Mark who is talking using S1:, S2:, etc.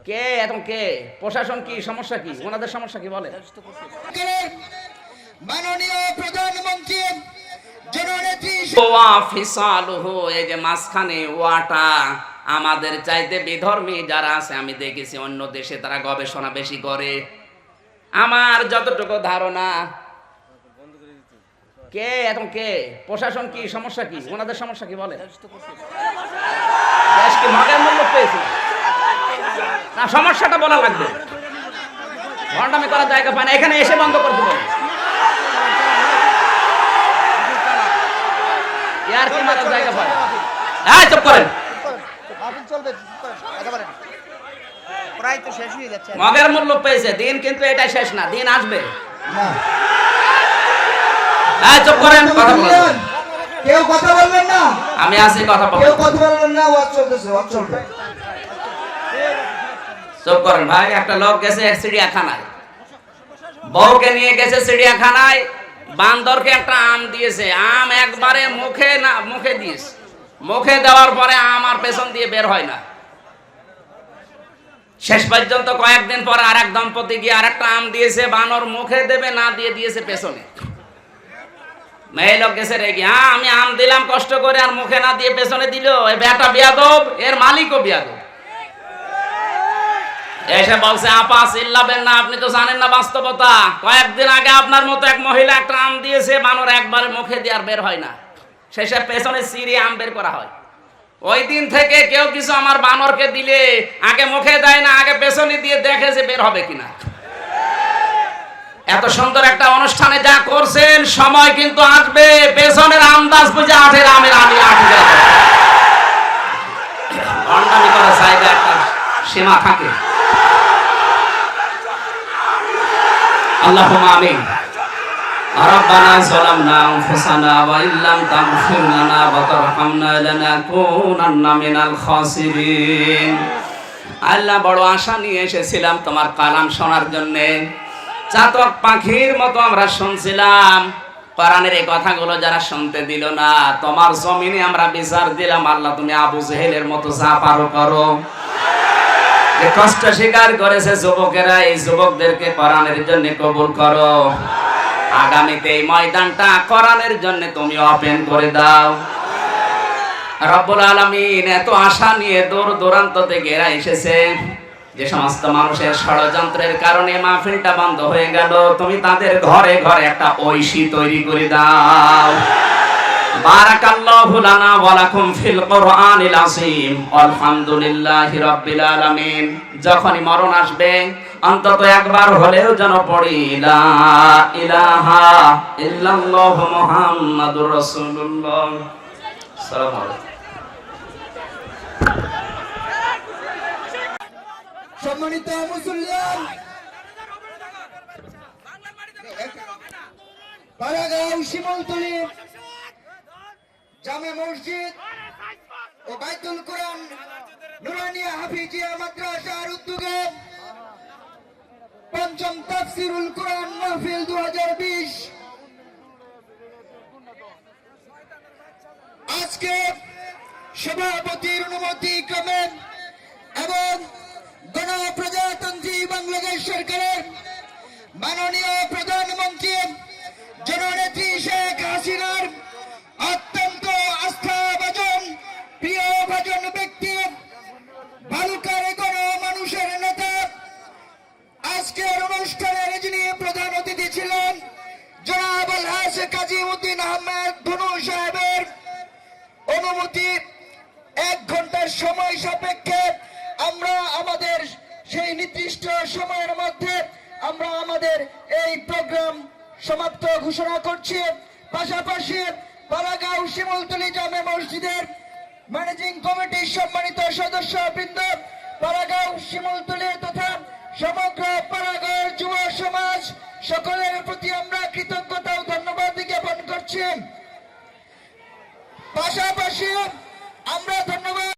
S1: কে এখন কে প্রশাসন কি সমস্যা কি ওনাদের সমস্যা কি বলে
S2: মাননীয় প্রধানমন্ত্রী জননেত্রী
S1: ওয়া ফিসালুহু এই যে মাঝখানে ওয়াটা আমাদের চাইতে বিধর্মী যারা আছে আমি দেখেছি অন্য দেশে তারা গবেষণা বেশি করে আমার যতটুকু ধারণা কে এখন কে প্রশাসন কি সমস্যা কি ওনাদের সমস্যা কি বলে দেশ কি মগের মূল্য পেয়েছে না সমস্যাটা বলা লাগবে ঘন্টামি করার জায়গা পায় না এখানে এসে বন্ধ করে দেবো ইয়ার কি মারার জায়গা পায় হ্যাঁ চুপ করেন
S3: প্রায় তো শেষ হয়ে যাচ্ছে
S1: মগের মূল্য পেয়েছে দিন কিন্তু এটা শেষ না দিন আসবে হ্যাঁ চুপ করেন কথা বলেন
S2: কেউ কথা বলবেন না
S1: আমি আছি কথা বলবো
S2: কেউ কথা বলবেন না ওয়াজ চলতেছে ওয়াজ চলবে
S1: চুপ করেন ভাই একটা লোক গেছে চিড়িয়াখানায় বউকে নিয়ে গেছে চিড়িয়াখানায় বান্দরকে একটা আম দিয়েছে আম একবারে মুখে দিয়েছে মুখে দেওয়ার পরে আম আর পেছন দিয়ে বের হয় না শেষ পর্যন্ত কয়েকদিন পর আরেক দম্পতি গিয়ে আরেকটা আম দিয়েছে বানর মুখে দেবে না দিয়ে দিয়েছে পেছনে মেয়ে লোক গেছে রেগে আমি আম দিলাম কষ্ট করে আর মুখে না দিয়ে পেছনে দিল এই বেটা বিয়াদব এর মালিকও বিয়াদব এসে বলছে আপা চিল্লাবেন না আপনি তো জানেন না বাস্তবতা কয়েকদিন আগে আপনার মতো এক মহিলা একটা আম দিয়েছে বানর একবারে মুখে দিয়ে আর বের হয় না শেষে পেছনে চিড়ে আম বের করা হয় ওই দিন থেকে কেউ কিছু আমার বানরকে দিলে আগে মুখে দেয় না আগে পেছনে দিয়ে দেখে যে বের হবে কিনা এত সুন্দর একটা অনুষ্ঠানে যা করছেন সময় কিন্তু আসবে পেছনের আন্দাজ বুঝে আঠের আমের আমি আঠে ঘন্টামি করার জায়গা একটা সীমা থাকে আল্লাহুম্মা আমিন ربنا ظلمنا أنفسنا وإن لم تغفر لنا وترحمنا لنكونن من الخاسرين আল্লাহ বড় আশা নিয়ে এসেছিলাম তোমার কালাম শোনার জন্য চাতক পাখির মতো আমরা শুনছিলাম কোরআনের এই কথাগুলো যারা শুনতে দিল না তোমার জমিনে আমরা বিচার দিলাম আল্লাহ তুমি আবু জেহেলের মতো যা পারো করো কষ্ট স্বীকার করেছে যুবকেরা এই যুবকদেরকে কোরআনের জন্য কবুল করো আগামীতে এই ময়দানটা কোরআনের জন্য তুমি ওপেন করে দাও রব্বুল আলামিন এত আশা নিয়ে দূর দূরান্ত থেকে এরা এসেছে যে সমস্ত মানুষের ষড়যন্ত্রের কারণে মাহফিলটা বন্ধ হয়ে গেল তুমি তাদের ঘরে ঘরে একটা ঐশী তৈরি করে দাও বারাকাল্লাহু লানা ওয়া লাকুম ফিল কোরআনিল আযীম আলহামদুলিল্লাহি রাব্বিল আলামিন যখনই মরণ আসবে অন্তত একবার হলেও যেন পড়ি লা ইলাহা ইল্লাল্লাহ মুহাম্মাদুর রাসূলুল্লাহ সাল্লাল্লাহু আলাইহি
S2: সম্মানিত মুসলিম পাড়াগাঁও শিমুলতলী জামে মসজিদ ও বাইতুল কোরআন নুরানিয়া হাফিজিয়া মাদ্রাসার উদ্যোগে পঞ্চম তাফসিরুল কোরআন মাহফিল 2020 আজকে সভাপতির অনুমতি ক্রমে এবং গণপ্রজাতন্ত্রী বাংলাদেশ সরকারের মাননীয় প্রধানমন্ত্রী জননেত্রী শেখ হাসিনার অত্যন্ত আস্থাভাজন প্রিয়ভাজন ব্যক্তি ভালুকার মানুষের নেতা আজকের অনুষ্ঠানের যিনি প্রধান অতিথি ছিলেন জনাব আলহাজ কাজীউদ্দিন আহমেদ ধনু সাহেবের অনুমতি 1 ঘন্টার সময় সাপেক্ষে আমরা আমাদের সেই নির্দিষ্ট সময়ের মধ্যে আমরা আমাদের এই প্রোগ্রাম সমাপ্ত ঘোষণা করছি পাশাপাশি পাড়াগাঁও শিমুলতলী জামে মসজিদের ম্যানেজিং কমিটির সম্মানিত সদস্যবৃন্দ পাড়াগাঁও শিমুলতলী তথা সমগ্র পাড়াগাঁওয়ের যুব সমাজ সকলের প্রতি আমরা কৃতজ্ঞতা ও ধন্যবাদ জ্ঞাপন করছি পাশাপাশি আমরা ধন্যবাদ